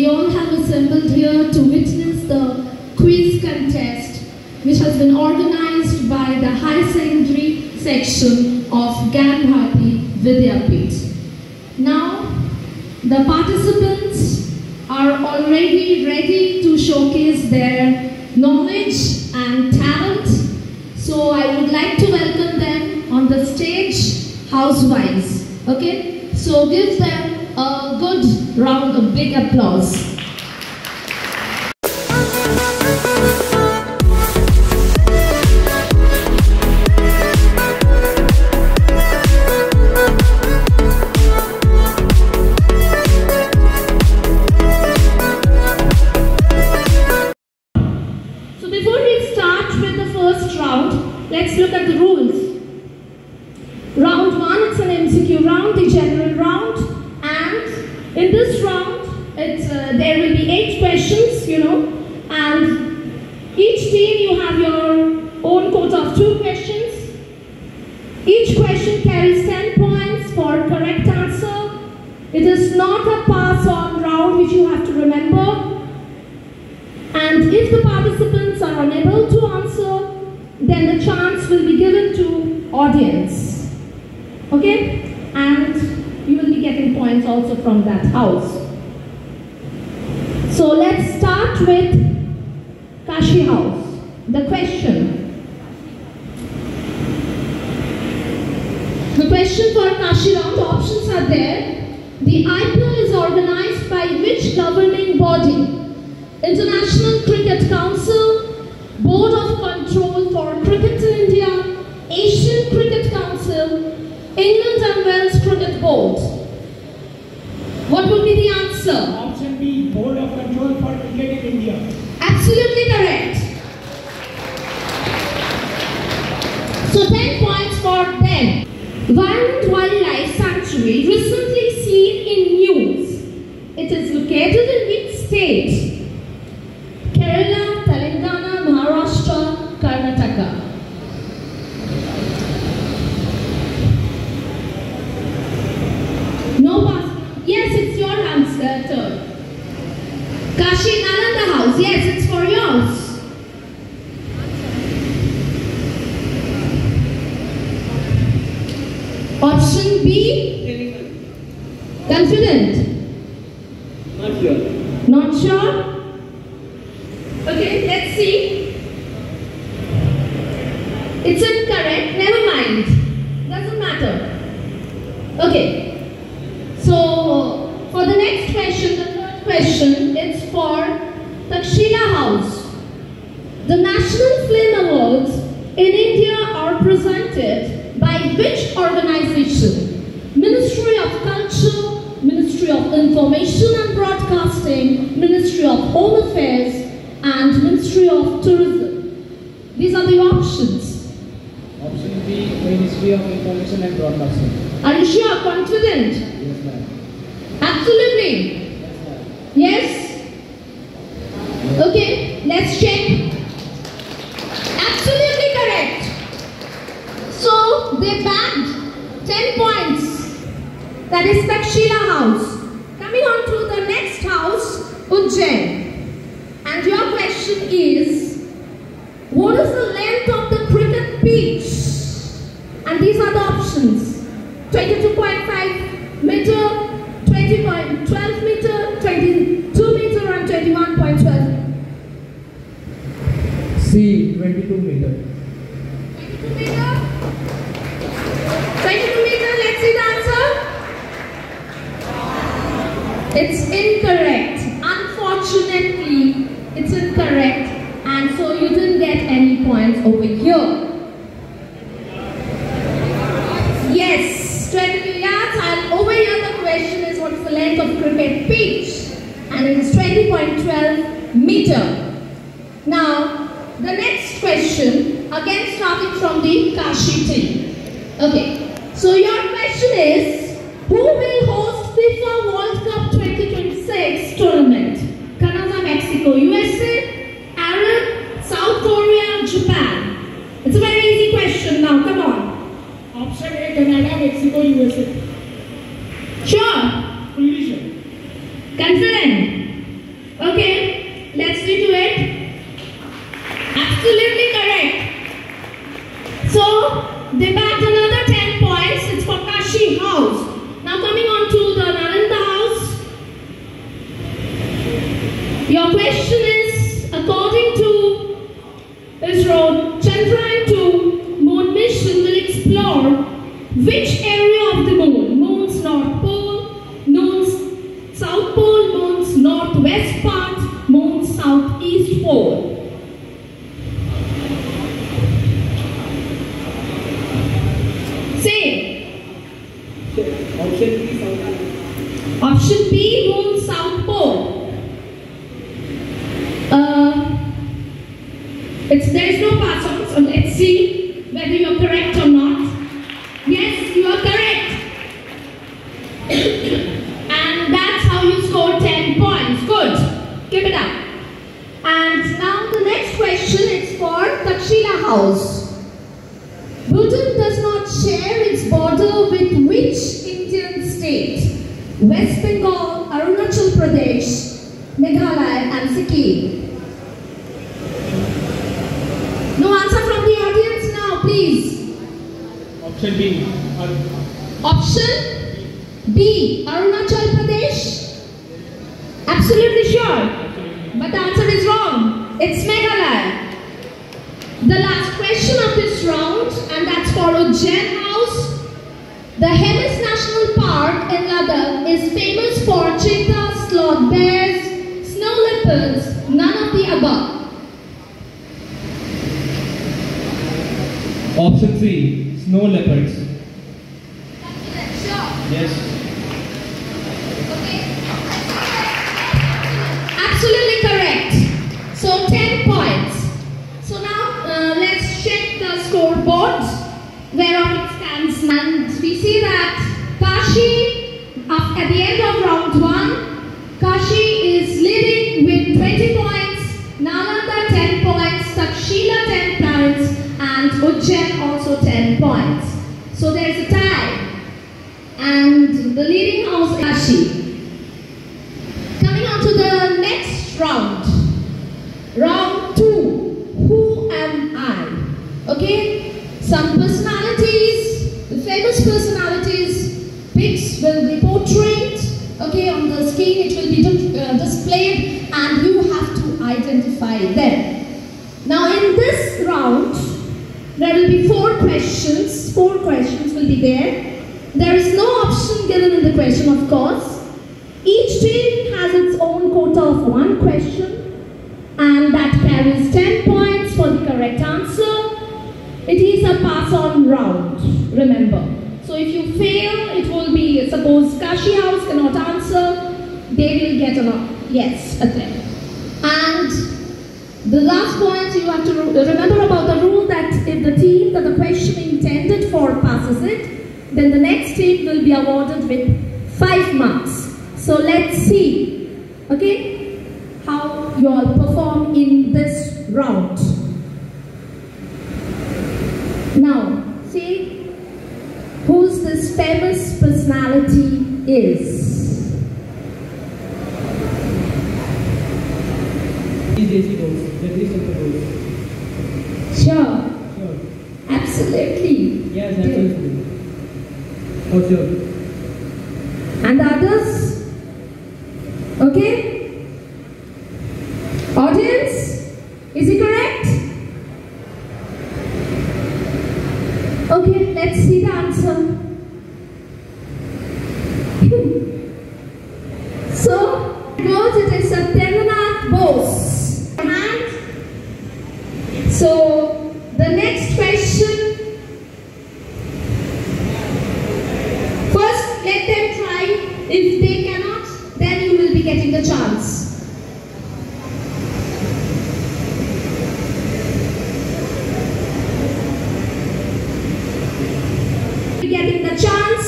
we all have assembled here to witness the quiz contest which has been organized by the high secondary section of Gyan Bharati Vidyapeeth. Now, the participants are already ready to showcase their knowledge and talent. So I would like to welcome them on the stage house-wise. Okay? So give them a good round of big applause. So before we start with the first round, let's look at the rules. Round 1, it's an MCQ round, the general round, and in this round, there will be 8 questions, and each team you have your own quota of 2 questions. Each question carries 10 points for correct answer. It is not a pass-on round which you have to remember. And if the participants are unable to answer, then the chance will be given to audience. Okay? And you will be getting points also from that house. So let's start with Kashi House. The question. The question for Kashi round, options are there. The IPL is organized by which governing body? International Cricket Council, Board of Control for Cricket in India, Asian Cricket Council, England and Wales Cricket Board. What would be the answer? Option B, Board of Control for Cricket in India. Absolutely correct. So 10 points for them. Violent Wildlife Sanctuary recently seen in news. It is located in which state? Kerala, Telangana, Maharashtra, Karnataka. No pass. Yes, it's your answer, turn. Kashi Nalanda House. Yes, it's for yours. Option B. Confident? Not sure. Not sure? Okay, let's see. It's incorrect. Never mind. Doesn't matter. Okay. So, for the next question, the third question, it's for Takshila House. The National Film Awards in India are presented by which organization? Ministry of Culture, Ministry of Information and Broadcasting, Ministry of Home Affairs, and Ministry of Tourism. These are the options. Option B, Ministry of Information and Broadcasting. Are you sure? Confident? Yes, ma'am. Absolutely. Yes, ma'am. Yes? Okay, let's check. Absolutely correct. So, they bagged 10 points. That is Takshila House. Coming on to the next house, Ujjain. And your question is, what is the length of the cricket pitch? And these are the options. 22.5 meter, 20.12 meter, 22 meter and 21.12. C, 22 meter. 22 meter? 22 meter, let's see the answer. It's incorrect. Unfortunately, it's incorrect. And so you didn't get any points over here. Yes, 22 yards. And over here the question is, what is the length of cricket pitch? And it is 20.12 meter. Now, the next question, again starting from the Kashi team. Okay, so your question is, who will host FIFA World Cup 2026 tournament? Canada, Mexico, USA, Arab, South Korea, Japan. It's a very easy question now, come on. Option A, Canada, Mexico, USA. Sure? Fully sure. Confident? house. Now coming on to the Nalanda house. Your question is, according to ISRO, Chandrayaan-2 moon mission will explore which area of the moon? Moon's north pole, moon's south pole, moon's northwest part, moon's southeast pole. Say. Option B, moon's south pole. There is no pass on, so let's see whether you are correct or not. Yes, you are correct. And that's how you score 10 points. Good. Keep it up. And now the next question is for Takshila House. Bhutan does not share its border with which Indian state? West Bengal, Arunachal Pradesh, Meghalaya and Sikkim. No answer from the audience now, please. Option B. Option B, Arunachal Pradesh. Absolutely sure. But the answer is wrong. It's Meghalaya. The last question of this round, and that's for Ujjain House. The Hemis National Park in Ladakh is famous for cheetahs, sloth bears, snow leopards, none of the above. Option C. Snow leopards. Sure. Yes. Okay. Absolutely correct. So 10 points. So now let's check the scoreboard whereof it stands. And we see that Kashi, at the end of round 1, Kashi is leading with 20 points, Nalanda 10 points, Takshila 10 points, and Ujjain also 10 points. So there is a tie. And the leading house is Kashi. Coming on to the next round. Round 2. Who am I? Okay? Some personalities, the famous personalities, pics will be portrayed. Okay, on the screen it will be displayed and you have to identify them. Now in this round, there will be 4 questions. 4 questions will be there. There is no option given in the question, of course. Each team has its own quota of 1 question and that carries 10 points for the correct answer. It is a pass-on round, remember. So if you fail, it will be, suppose Kashi House cannot answer, they will get a yes attempt. And the last point, you have to remember about the rule that if the team that the question intended for passes it, then the next team will be awarded with 5 marks. So let's see, okay, how you all perform in this round. Now, see who's this famous personality is. Sure. Absolutely. Yes, absolutely. For sure. And the others? Okay? Audience? Is he correct? Okay, let's see the answer. So, goes it is Satyendranath Bose. And so, the next question. First, let them try. If they cannot, then you will be getting the chance. Getting the chance.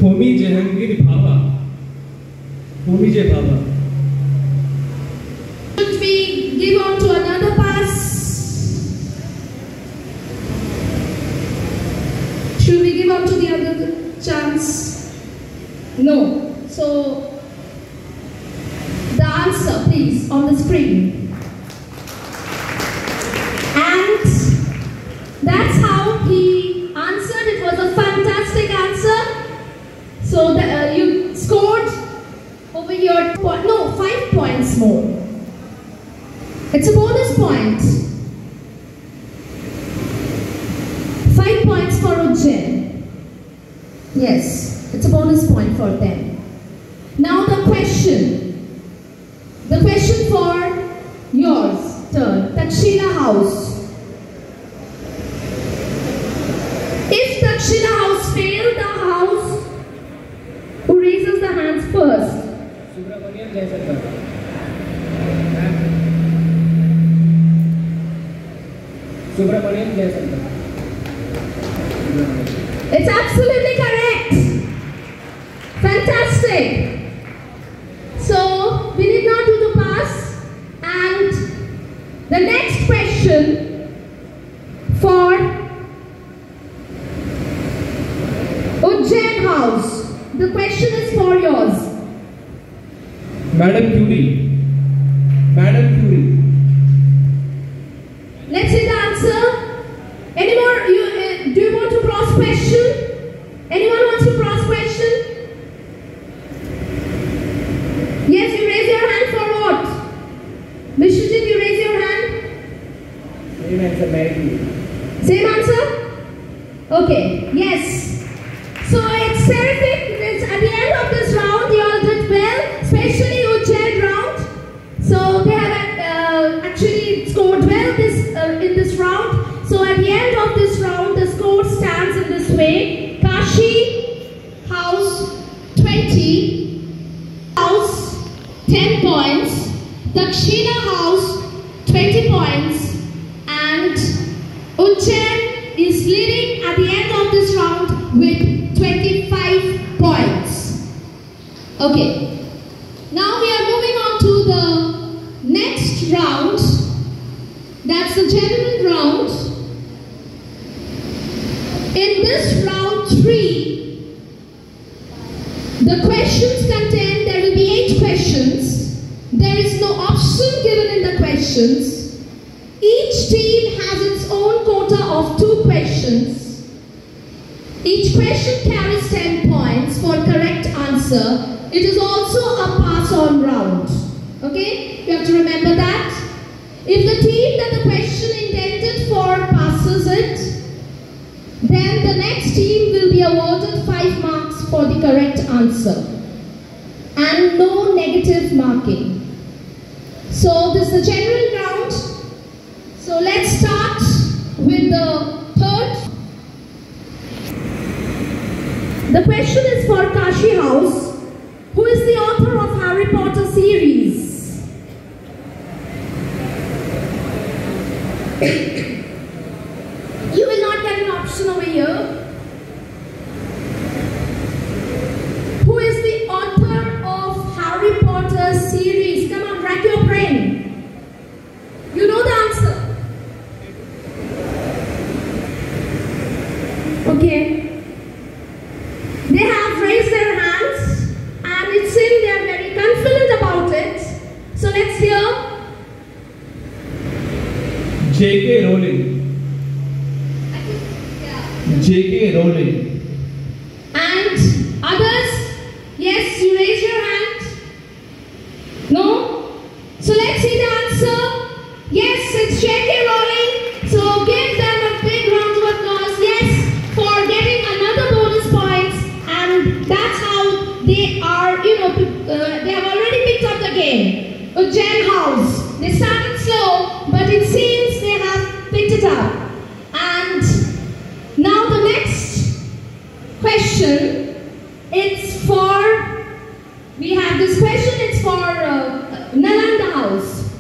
Homi Jahangir Bhabha. Homi J Bhabha. Should we give on to another pass? Should we give on to the other chance? No. So, the answer please on the screen. And that's how he answered. It It's a bonus point. 5 points for Ujjain. Yes, it's a bonus point for them. Now the question. The question for yours turn. Takshila House. If Takshila House failed the house, who raises the hands first? Subramanian Jaisankar. Subramanian Jaisankar. It's absolutely correct. Fantastic. So we need not do the pass. And the next question for Ujjain House. The question is for yours. Madam Curie. Madam Curie. Let's see the answer. Any more? Do you want to cross question? Anyone wants to cross question? Yes, you raise your hand for what? Vishwajit, you raise your hand. Same answer, Mary Curie. Same answer? Okay, yes. So it's terrific. It's at the end of this round, you all did well, especially Ujjain round. So they have actually scored well in this round. So at the end of this round, the score stands in this way. Kashi House 20, House 10 points, Takshila House 20 points, and Ujjain is leading at the end of this round with 25 points. Okay, now we are moving on to the next round. That's the general round. In this round 3, the questions contain, there will be 8 questions. There is no option given in the questions. Each team has its own quota of 2 questions. Each question carries 10 points for correct answer. It is also a pass-on round. Okay? You have to remember that. If the team that the question intended for passes it, then the next team will be awarded 5 marks for the correct answer. And no negative marking. So this is the general round. So let's start with the third. The question is for Kashi House. Who is the author of Harry Potter series? You will not get an option over here. Who is the author of Harry Potter series? Come on, rack your brain. You know the answer. Okay. They have raised their hands and it seems they are very confident about it. So let's hear. J.K. Rowling. J.K. Rowling. And others? Yes, you raise your hand. No? So let's see the answer. Yes, it's J.K. Rowling. So give them a big round of applause. Yes, for getting another bonus points. And that's how they are, they have already picked up the game. Ujjain House. They started slow, but it seems they have picked it up. And now the next question, it's for, we have this question, it's for Nalanda House.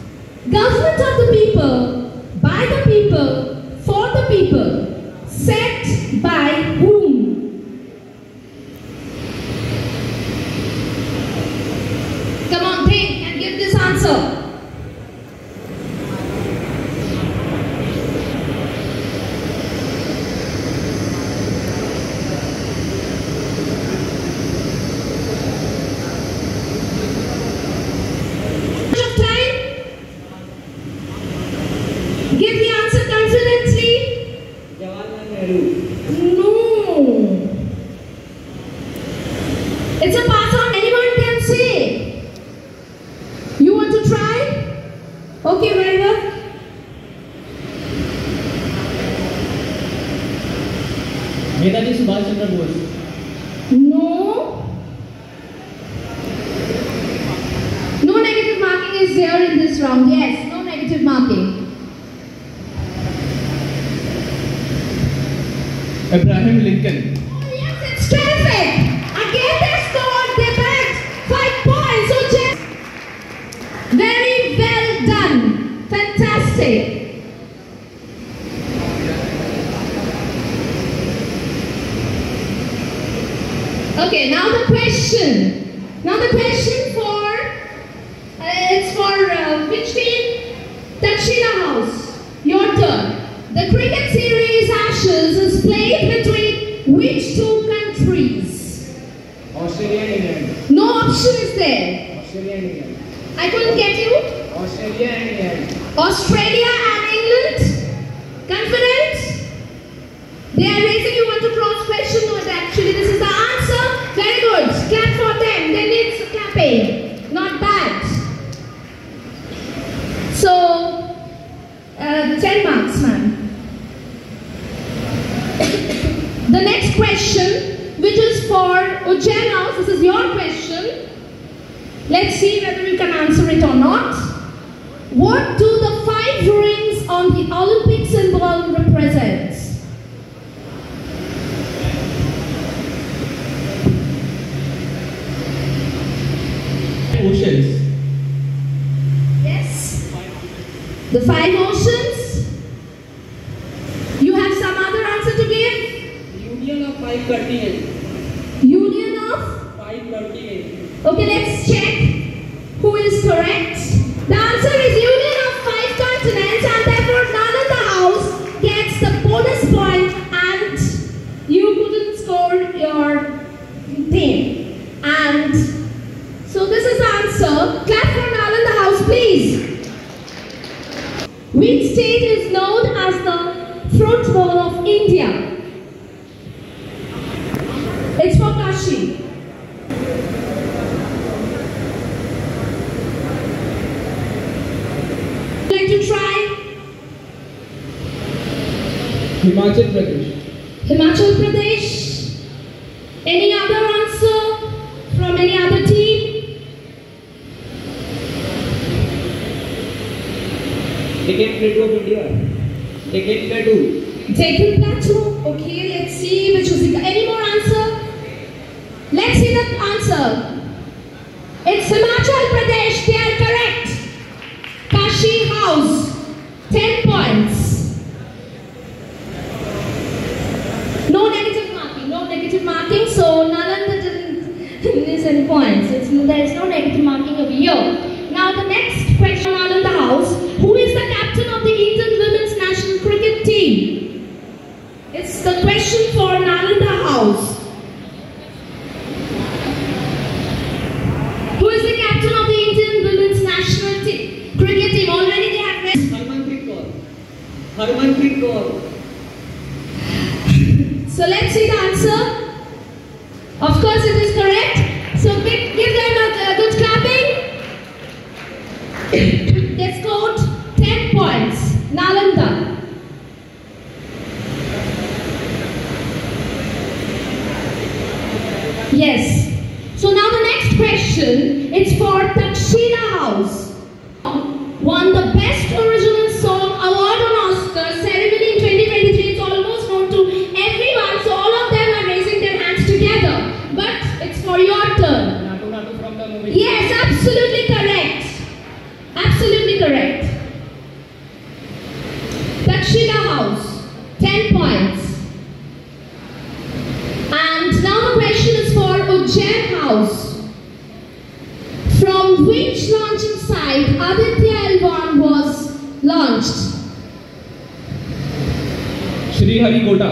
Government of the people, by the people, for the people, set by whom? Come on, think and give this answer. Chandra Bose. No. No negative marking is there in this round. Yes, no negative marking. Abraham Lincoln. Oh yes, it's terrific. Again they scored. They bagged 5 points. So just very well done. Fantastic. Okay, now the question. Now the question for it's for which team? Dakshina House. Your turn. The cricket series Ashes is played between which two countries? Australia and England. No option is there. Australia and England. I couldn't get you. Australia and England. Australia and England. Confident? They are raising you want to cross question. No, actually this is the answer. Very good. Clap for them. They need clapping. Not bad. So, 10 marks, ma'am. The next question, which is for Ujjain House, this is your question. Let's see whether you can answer it or not. What do the 5 rings on the Olympic symbol represent? Oceans. Yes? The 5 oceans? You have some other answer to give? Union of 5 continents. Union of? 5 continents. Okay, let's check who is correct. The answer is Union of 5 continents, and therefore none of the house gets the bonus point and you couldn't score your team. And so this is the answer. Clap for Nalanda House, please. Which state is known as the fruit bowl of India? It's for Kashi. Like to try? Himachal Pradesh. Himachal Pradesh. Any other answer from any other team? Deccan Plateau of India. Deccan Plateau. Deccan Plateau. Okay, let's see which was the. Any more answer? Let's see the answer. It's Himachal Pradesh. They are correct. Kashi House. 10 points. No negative marking. No negative marking. So Nalanda didn't miss any points. There is no negative marking over here. Now the next question, Nalanda House. Who is the captain of the Indian women's national cricket team? It's the question for Nalanda House. Who is the captain of the Indian women's national cricket team? Already they have read. Harmanpreet Kaur. Harmanpreet Kaur. So let's see the answer. Of course it is correct. So give them a good clapping. They scored 10 points. Nalanda. Yes. So now the next question, it's for Dakshina House. Won the Best Original Song Award on Oscar ceremony in 2023. It's almost known to everyone, so all of them are raising their hands together. But it's for your turn. Natu Natu from the movie. Yes, absolutely correct. Absolutely correct. Dakshina House, 10 points. And now the question is for Ujjain House. From which launching site Aditya L1 was launched? Sriharikota.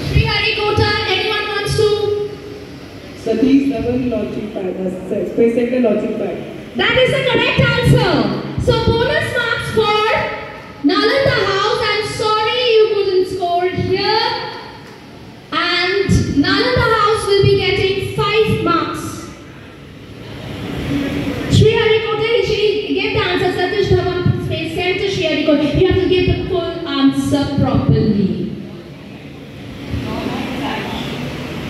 Sriharikota, anyone wants to? Satish Dhawan launching pad. Space Center launching pad. That is the correct answer. So bonus marks for Nalanda House. I'm sorry you couldn't score here. And Nalanda House will be getting 5 marks. Sriharikota, she gave the answer. Satish Dhawan Space Center, Sriharikota. You have to give the full answer properly.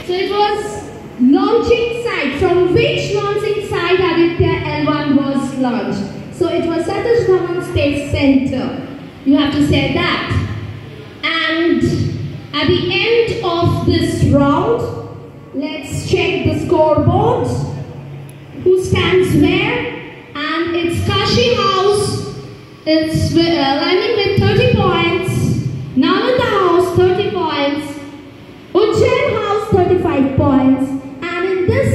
So it was launching site. From which launching site Aditya L1 was launched? So it was Satish Dhawan Space Center. You have to say that. And at the end of this round, let's check the scoreboard. Who stands where? And it's Kashi House. It's landing with 30 points. Nalanda House 30 points. Ujjain House 35 points. And in this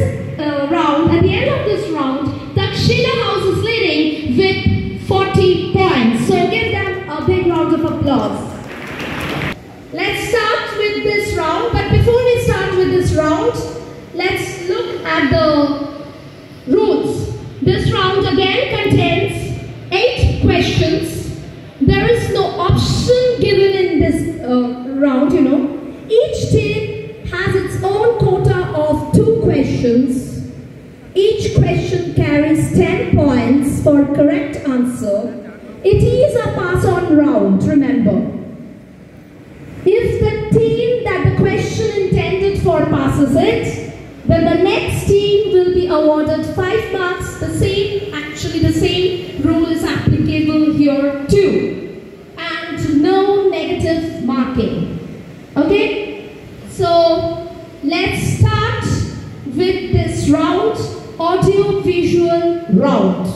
round, at the end of this round, Takshila House is leading with 40 points. So give them a big round of applause. Let's start with this round. But before we start with this round, let's look at the rules. This round again contains 8 questions. There is no option given in this round, you know. Each team has its own quota of 2 questions. Each question carries 10 points for correct answer. It is a pass-on round, remember. If the team that the question intended for passes it, then the next team will be awarded 5 marks. The same rule is applicable here too. And no negative marking. Okay? So, let's start with this round, audio-visual round.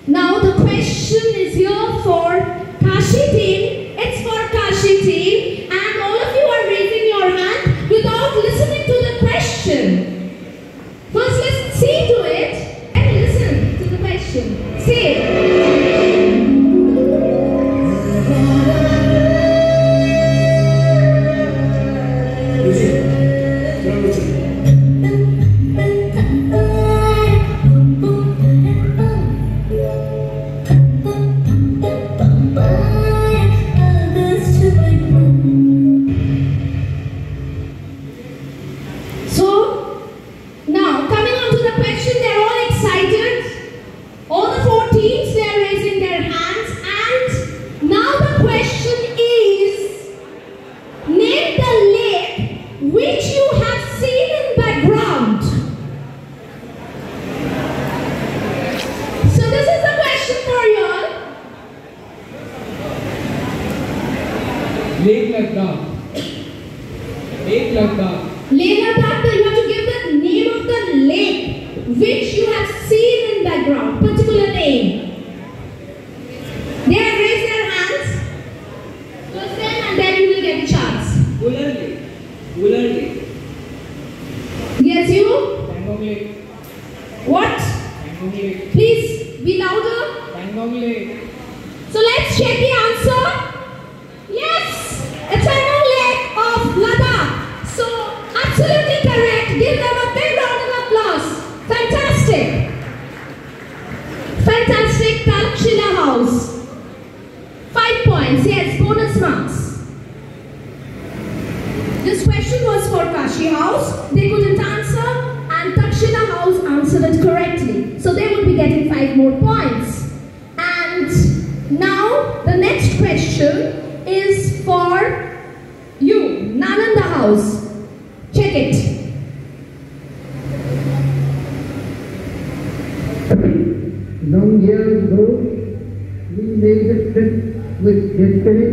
Now the question is here for Kashi team. It's for Kashi team. And all of you are raising your hand without listening to the question. First, let's see to it and listen to the question. See it. Lake Ladakh. Lake Ladakh. Lake Ladakh, you have to give the name of the lake which you have seen in background, particular name. They have raised their hands. First and then you will get a chance. Wular Lake. Wular Lake. Yes, you? Pangong Lake. What? Pangong Lake. Please be louder. Pangong Lake. So let's check the answer. Yes, it's Pangong Lake of Ladakh. So absolutely correct. Give them a big round of applause. Fantastic. Fantastic. Takshila House. 5 points. Yes, bonus marks. This question was for Kashi House. They couldn't answer and Takshila House answered it correctly. So they would be getting 5 more points. And now the next question is for you, Nalanda House. Check it. Long years ago, we made a trip with destiny,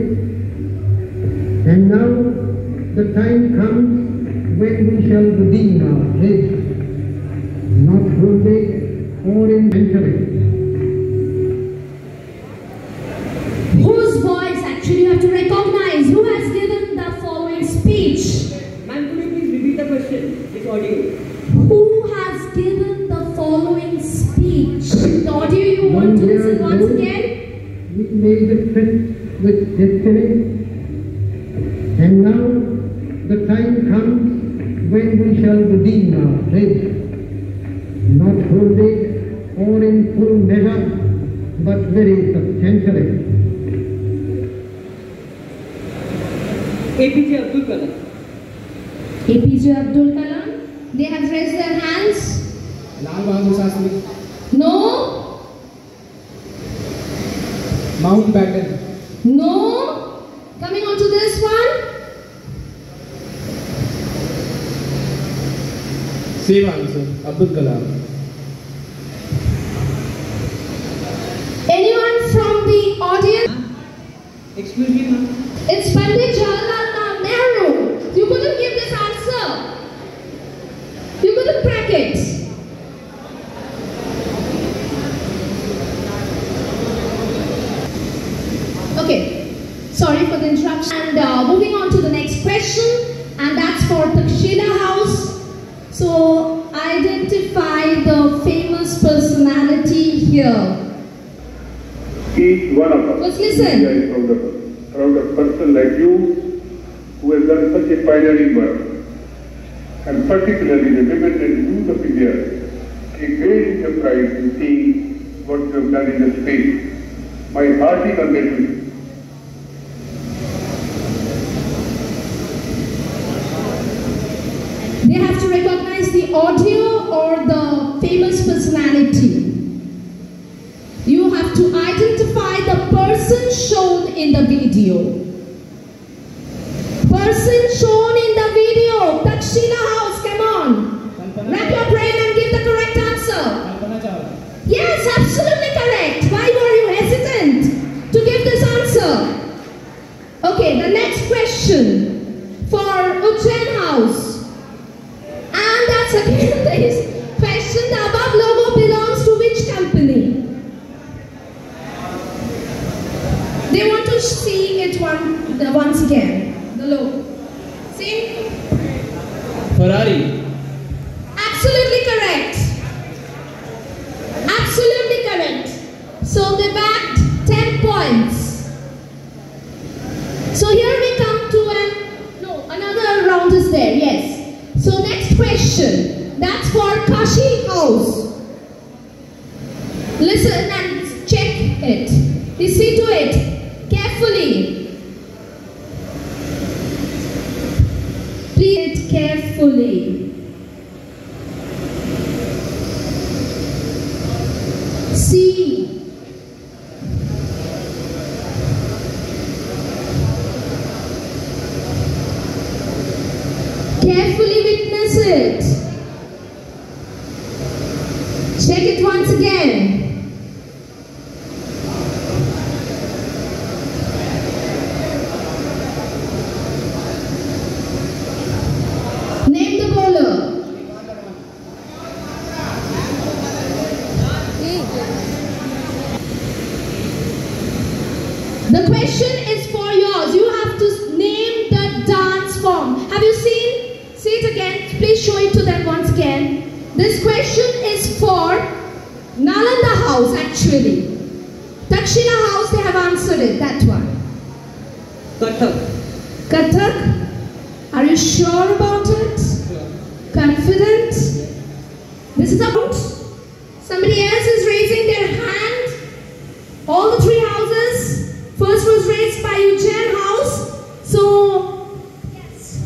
and now the time comes when we shall redeem our pledge, not rudely or in venturing. Whose voice actually you have to recognize? Who has given the following speech? Ma'am, could you please repeat the question? It's audio. Who has given the following speech? The audio you want to listen once again? We made a trip with destiny, and now the time comes when we shall redeem our pledge, not wholly or in full measure, but very substantially. APJ Abdul Kalam. APJ Abdul Kalam. They have raised their hands. Lal Bahadur Shastri. No. Mountbatten. No. Coming on to this one. Same answer. Abdul Kalam. Anyone from the audience? Excuse me, ma'am. It's Pandit Jawaharlal Nehru. You couldn't give this answer. You couldn't crack it. Okay, sorry for the interruption. And moving on to the next question, and that's for Takshila House. So, identify the famous personality here. Each one of us Let's listen. is proud of a person like you who has done such a pioneering work, and particularly the limited youth of India take great surprise in seeing what you have done in the space. My hearty congratulations. They have to recognize the audio or the famous personality. You have to identify the person shown in the video. Person shown in the video. Takshila House, come on. Wrap your brain and give the correct answer. Kalpana Chawla. Yes, absolutely correct. Why were you hesitant to give this answer? Okay, the next question for Ujjain House. And that's again this question. The above logo belongs to which company? They want to see it once again. The logo. See? Ferrari. Absolutely correct. Absolutely correct. So they backed 10 points. So here we come to another round is there, yes. So next question, that's for Kashi House. Listen and check it. You see to it carefully. Read it carefully. See. Carefully witness it. Check it once again. Name the bowler. The question is for yours. You have to name the dance form. Have you seen? See it again. Please show it to them once again. This question is for Nalanda House actually. Takshila House, they have answered it. That one. Kathak. Kathak? Are you sure about it? Confident? This is a vote. Somebody else is raising their hand. All the three houses. First was raised by Ujjain House. So, yes.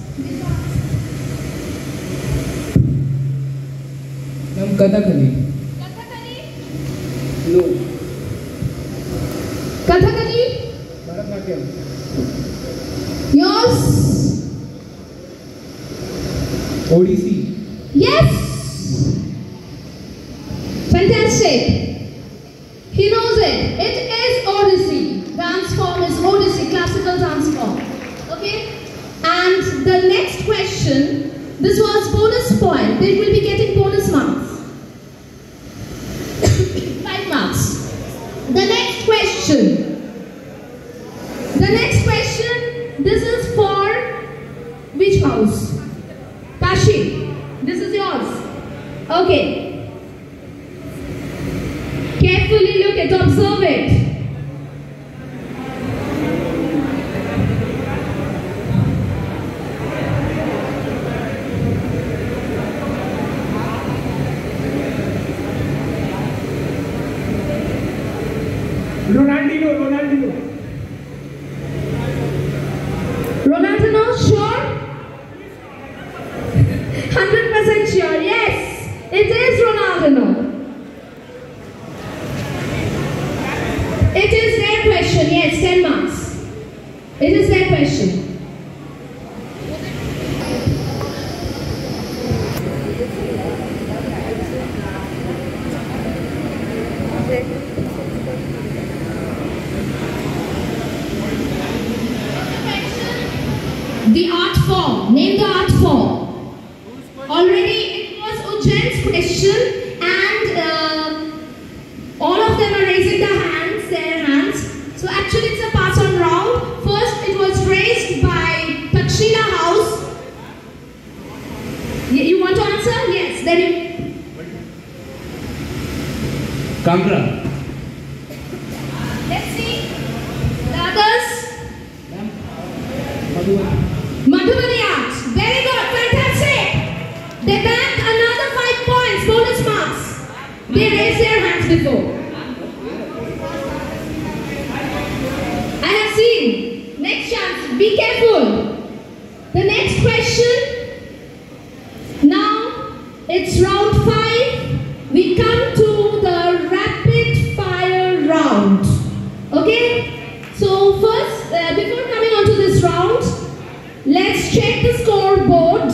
Ma'am, Kathakali. Kathakali? No. Kathakali? Bharatanatyam. Yours? Odissi. Yes! Fantastic. He knows it. It is Odissi. Dance form is Odissi, classical dance form. Okay? And the next question, this was bonus point. They will be getting bonus marks. 5 marks. The next question. The next question, this is for which house? Kashi. This is yours. Okay. Carefully look at, observe it. Ronaldinho. Ronaldinho, sure? 100% sure, yes. It is question, and all of them are raising their hands. So actually it's a pass on round. First it was raised by Takshila House. You want to answer? Yes. Then you... Kangra. Let's see. The others? Madhubani Art. Very good. Fantastic. They banked another 5 points. Bonus marks. They raised their hands before. I have seen. Next chance. Be careful. The next question. Now it's round 5. We come to the rapid fire round. Okay? So first, before coming on to this round, let's check the scoreboard.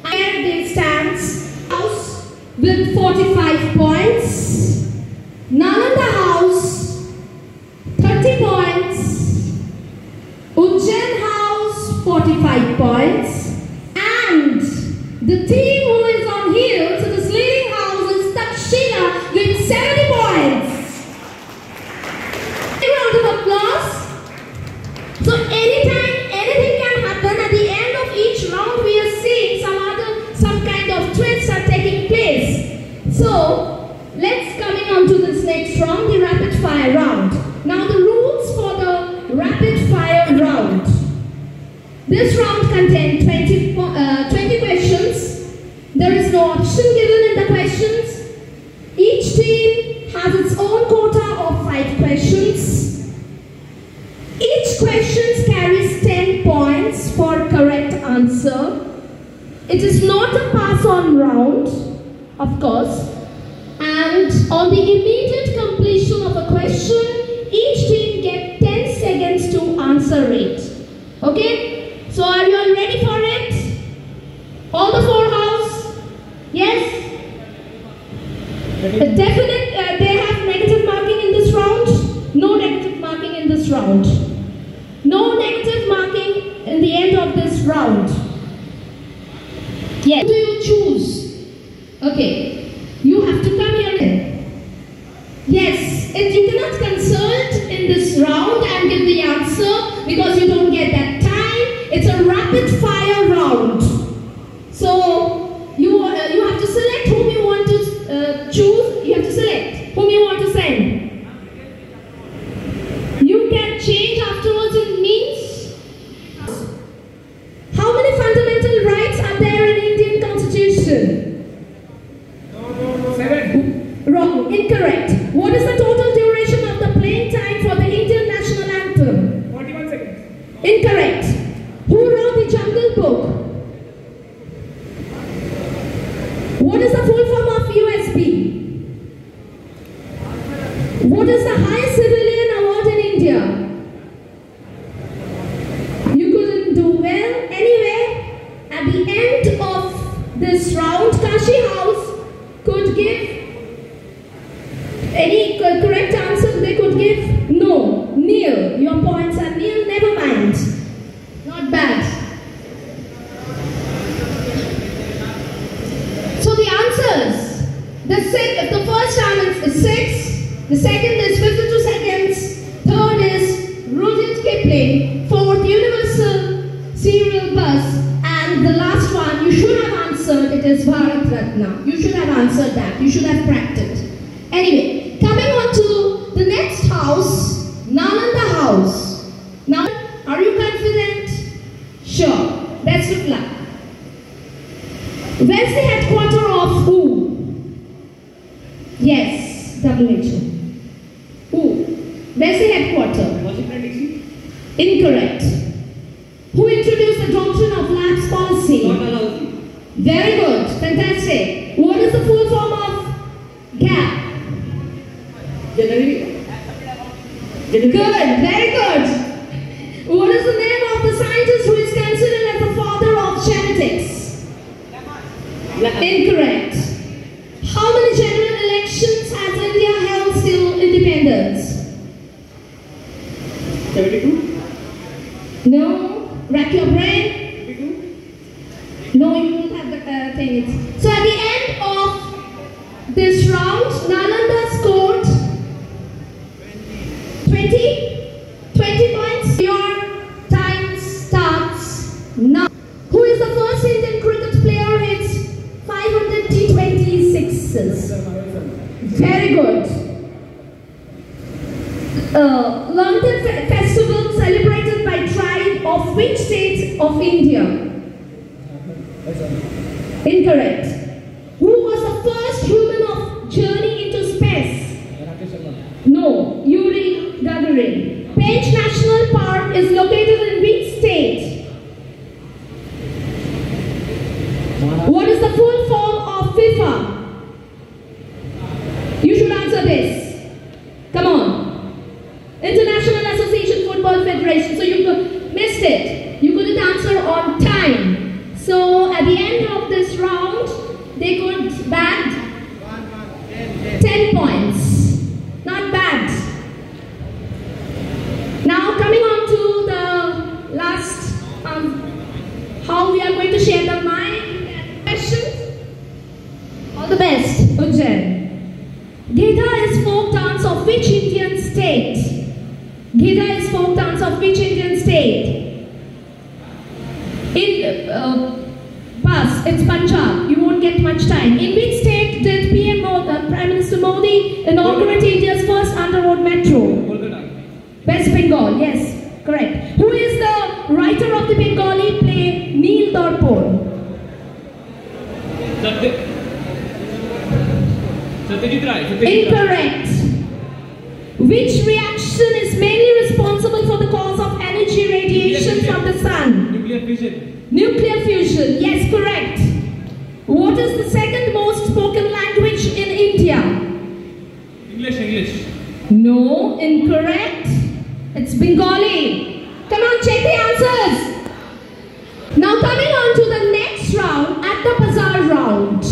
Where they stands. House with 45 points. Nalanda House 30 points. Ujjain House 45 points. And the team who is on heels, so this leading house is Takshila with 70 points. A round of applause. So anytime anything can happen, at the end of each round we are seeing some kind of twists are taking place. So let's coming on to this next round, the rapid fire round. Now the rules for the rapid fire round. This round contains 20 questions. There is no option given in the questions. Each team has its own quota of 5 questions. Each question carries 10 points for correct answer. It is not a pass-on round, of course. And on the immediate completion of a question, each team gets 10 seconds to answer it. Okay? So are you all ready for it? All the 4 house? Yes? Definite, they have negative marking in this round? No negative marking in this round. No negative marking in the end of this round. Yes. Who do you choose? Okay. You have to come here. Yes. If you cannot consult in this round and give the answer because you don't get that time, it's a rapid fire round. So you have to select whom you want to choose. You have to select whom you want to send. You can change afterwards in means. How many fundamental rights are there in Indian Constitution? 7. Wrong. Incorrect. What is the total duration of the playing time for the Indian National Anthem? 41 seconds. Incorrect. Who wrote the Jungle Book? What is the full form of USB? What is the highest civilian award in India? You couldn't do well. Anyway, at the end of this round, Kashi House could give any correct answer they could give? No. Nil. Your points are nil. Never mind. Not bad. So the answers. The first answer is 6. The second is 52 seconds. Third is Rudyard Kipling. Fourth, Universal Serial Bus. And the last one, you should have answered, it is Bharat Ratna. You should have answered that. You should have practiced. Anyway, coming on to the next house, Nalanda House. Now, are you confident? Sure. Best of luck. Where's the headquarter of who? Yes, WHO. Who? Where's the headquarter? Washington DC. Incorrect. Who introduced the doctrine of lapse policy? Very good. Fantastic. What is the full form of GAP? Good. Very good. What is the name of the scientist who is considered as the father of genetics? Incorrect. How many general elections has India held till independence? 72. No. Rack your brain. 52. No, you don't have the thing. So at the end of round, Nalanda scored 20 points. Your time starts now. Who is the first Indian cricket player hits 500 T20 Very good. Lantern festival celebrated by tribe of which state of India? Incorrect. Who was the first human of journey into space? No, Yuri Gagarin. Page National Park is located in which state? What is the full form of FIFA? You should answer this. Come on. International Association Football Federation. So you missed it. You couldn't answer on time. So at the end of this round, they could bag 10 points. Not bad. Now coming on to the last, how we are going to share the mind and questions. All the best, Ujjain. Gidha is folk dance of which Indian state? Gidha is folk dance of which Indian state? Pass, it's Punjab. You won't get much time. In which state did Prime Minister Modi inaugurate India's first underroad metro? Kolkata. West Bengal, yes, correct. Who is the writer of the Bengali play Neel Dorpon? Satyajit Ray. Incorrect. Which reaction is mainly responsible for the cause of energy radiation from the sun? Nuclear fission. Nuclear fusion, yes, correct. What is the second most spoken language in India? English. No, incorrect. It's Bengali. Come on, check the answers. Now coming on to the next round, at the bazaar round.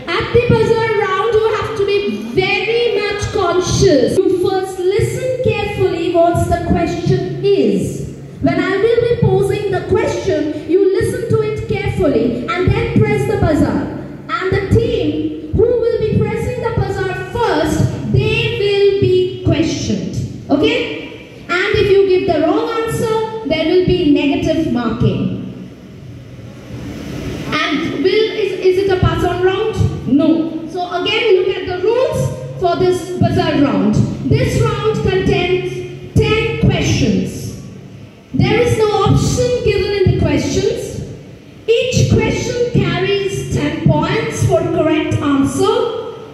At the bazaar round, you have to be very much conscious. You first listen carefully what the question is. When I will be posing the question, you listen to it carefully and then press the buzzer. And the team who will be pressing the buzzer first, they will be questioned. Okay? And if you give the wrong answer, there will be negative marking. And is it a pass on round? No. So again, look at the rules for this buzzer round. This round contains 10 questions. There is no option given in the questions. Each question carries 10 points for correct answer.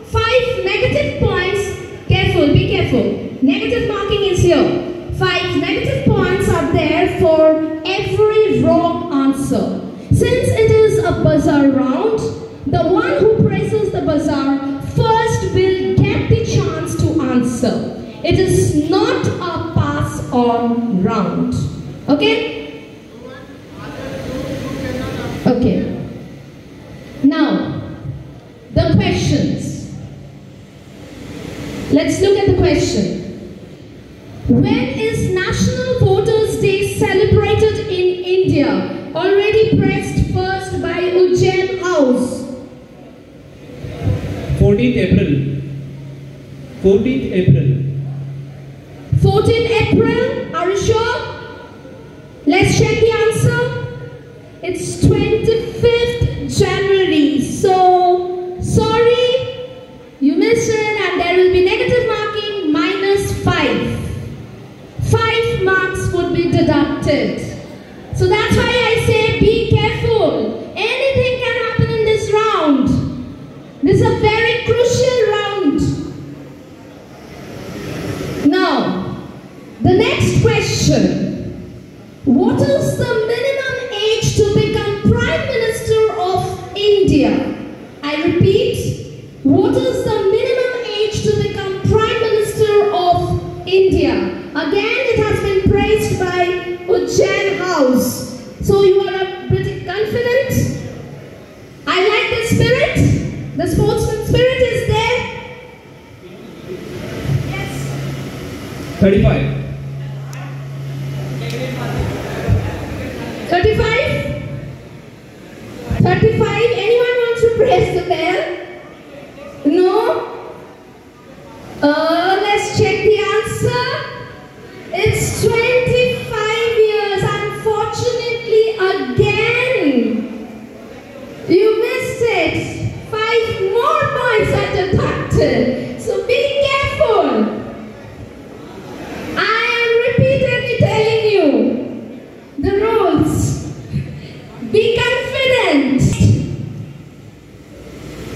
5 negative points. Careful, be careful. Negative marking is here. 5 negative points are there for every wrong answer. Since it is a buzzer round, the one who presses the buzzer first will get the chance to answer. It is not a pass-on round. Okay? Okay. Now, the questions. Let's look at the question. When is National Voters' Day celebrated in India? Already pressed first by Ujjain House. 14th April. 14th April. 14 April, are you sure? Let's check the answer. It's 25th January. So, sorry, you missed it and there will be negative marking -5. 5 marks would be deducted. So that's why I say be careful. Anything can happen in this round. This is a very crucial round. Now, the next question. What is the minimum age to become Prime Minister of India? I repeat, what is the minimum age to become Prime Minister of India? Again, it has been praised by Ujjain House. So you are pretty confident? I like the spirit. The sportsman spirit is there. Yes. 35. 35? 35? Anyone wants to press the bell? No?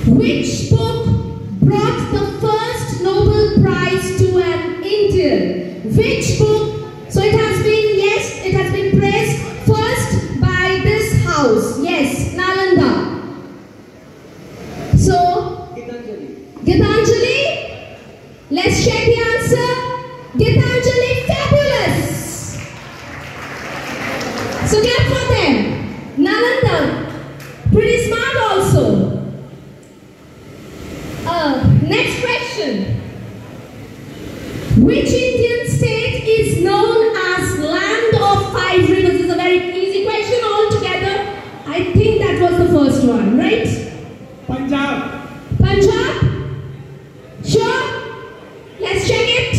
Which book brought the first Nobel Prize to an Indian? Which book? So it has been, yes, it has been praised first by this house. Yes, Nalanda. So, Gitanjali. Let's check the answer. Gitanjali, fabulous. So clap for them. Nalanda, pretty smart also. Next question. Which Indian state is known as Land of Five Rivers? This is a very easy question altogether. I think that was the first one, right? Punjab. Punjab? Sure? Let's check it.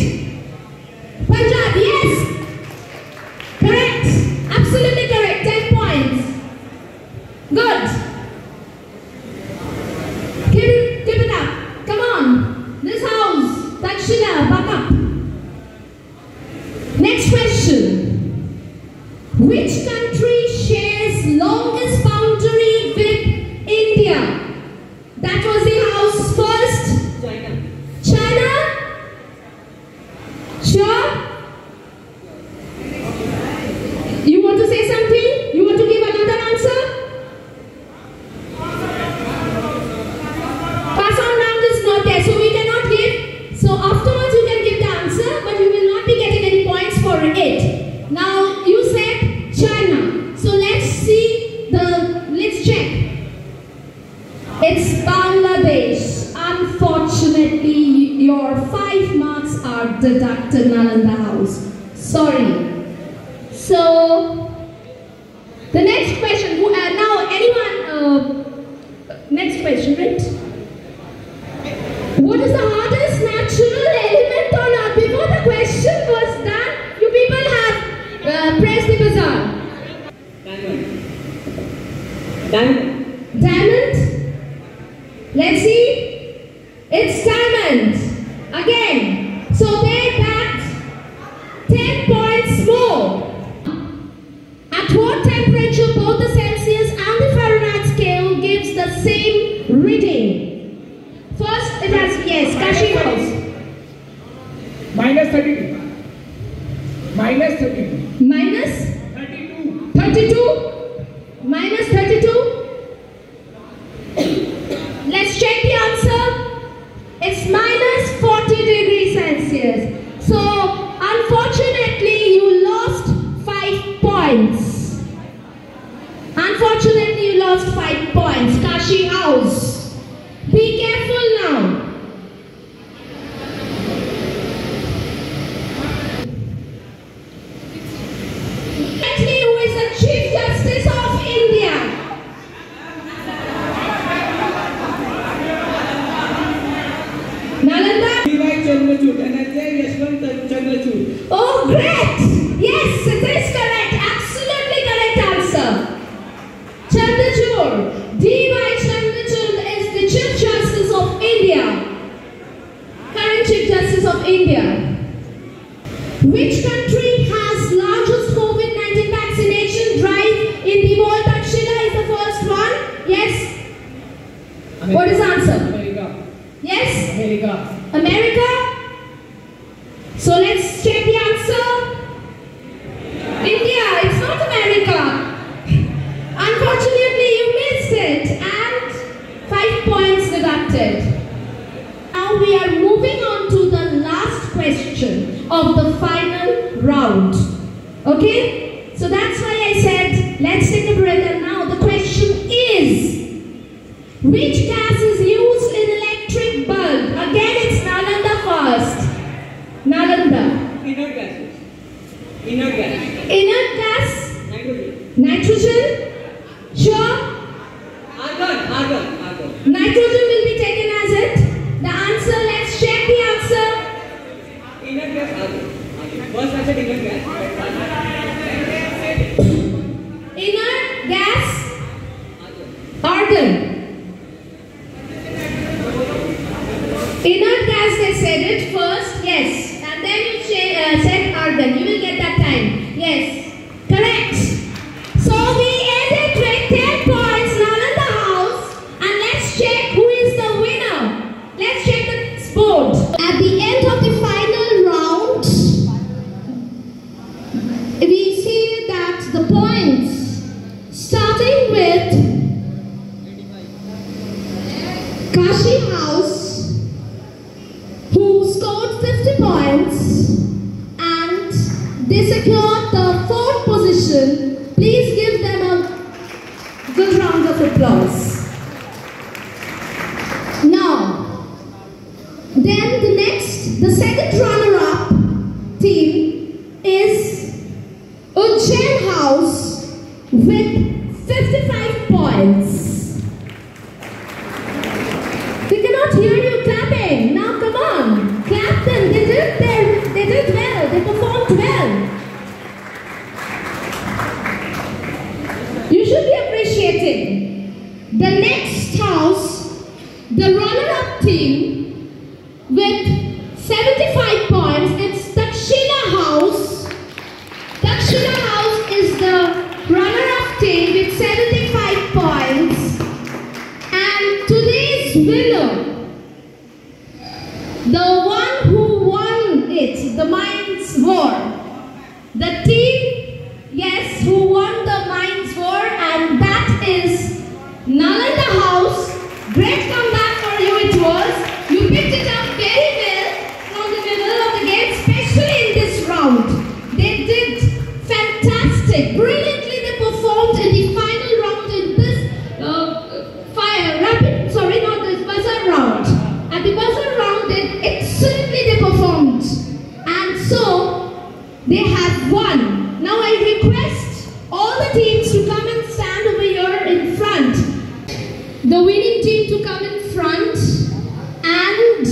Punjab, yes. Correct. Absolutely correct. 10 points. Good. Keep it up. Come on. This house. Dakshina, back up. Next question. Which country shares longest boundary with India? That was the house first. China? Sure? You want to say something? You want to give another answer? Pass on round is not there, so we cannot give. So afterwards you can give the answer, but you will not be getting any points for it. Now you said China. So let's check. It's Bangladesh. Unfortunately, your 5 marks are deducted, Nalanda House. Sorry. So, the next question. Now, anyone? Next question, right? What is the hardest natural element on Earth? Before the question was done, you people have pressed the buzzer. Diamond? Let's see. It's diamond. Again. So they got 10 points more. At what temperature both the Celsius and the Fahrenheit scale gives the same reading? First it has, yes, Kashi House. Minus 32. Minus 32. Minus 32. 32. Minus 32. Let's check the answer. It's minus 40 degrees Celsius. So, unfortunately, you lost 5 points. Unfortunately, you lost 5 points. Kashi House. Be careful now. Actually, who is the Chief Justice of India? Nalanda? D.Y. Chandrachud, and I say Yashwant Chandrachud. Oh, great! Yes, it is correct. Absolutely correct answer. Chandrachud. D.Y. Chandrachud is the Chief Justice of India. Current Chief Justice of India. Which country has largest COVID-19 vaccination drive in the world? Dakshina is the first one. Yes? America. What is the answer? America. Yes? America. America? So let's check the answer. India, it's not America. Unfortunately, you missed it and 5 points deducted. Now we are moving on to the last question of the final round. Okay? So that's why I said, let's take a breath, and now the question is, which gas is used in electric bulb? Again, it's Nalanda first. Nalanda. Inert gases. Inert gas. Inert gas? Nitrogen. Nitrogen? Sure? Argon. Nitrogen will be taken as it. The answer, let's check the answer. Inert gas, argon. First I said inert gas. Inert gas? Argon. Inert gas, they said it first, yes. And then you said argon. You will get that time. Yes. Correct. So we ended with 10 points, Nalanda House. And let's check who applause. Now, then the second runner-up team is Ujjain House with 55 points. We cannot hear you clapping. Now come on, clap them. They did well. They performed well. You should be appreciating. The next house, the runner-up team with 75 points, it's Takshila House. Takshila House is the runner-up team with 75 points. And today's winner, the one who won it, the Minds War, the team, yes, who won the Minds War, and that is Nalanda House. Great comeback for you it was. You picked it up very well from the middle of the game, especially in this round. They did fantastic. Brilliantly they performed in the final round in this buzzer round. At the buzzer round, excellently they performed. And so, they have won. Now I request all the teams to come and stand over here in front. The winning team to come in front. And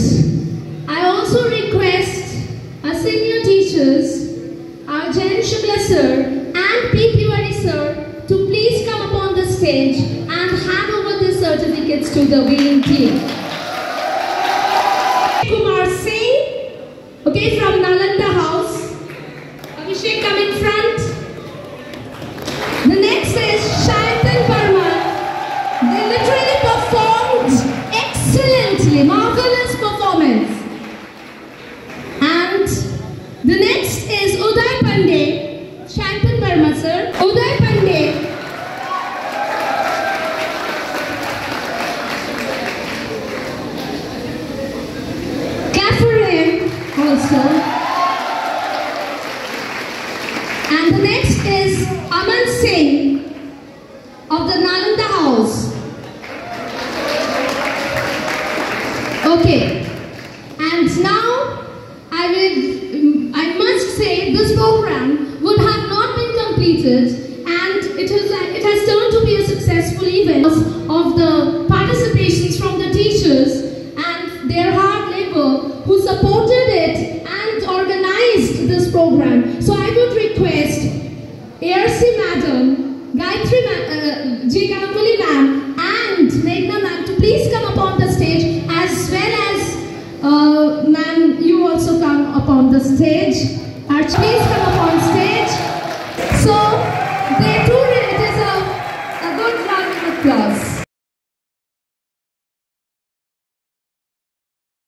I also request our senior teachers, our Jain Shukla sir and P. Tiwari sir, to please come upon the stage and hand over the certificates to the winning team. Kumar Singh, okay, from Nalanda House. Abhishek, come in front. The next is Shaitan Parman. They literally performed excellently, marvelous performance. And the next is Uday Pandey. Shaitan Parman, sir. Uday Pandey. Also. And the next is Aman Singh of the Nalanda House. Okay. And now I must say this program would have not been completed, and it has turned to be a successful event of the participations from the teachers and their hard labor who supported it and organized this program. So I would request ARC Madam, Gayatri G. Ganguly Ma'am and Meghna Ma'am to please come upon the stage, as well as Ma'am, you also come upon the stage. Please come upon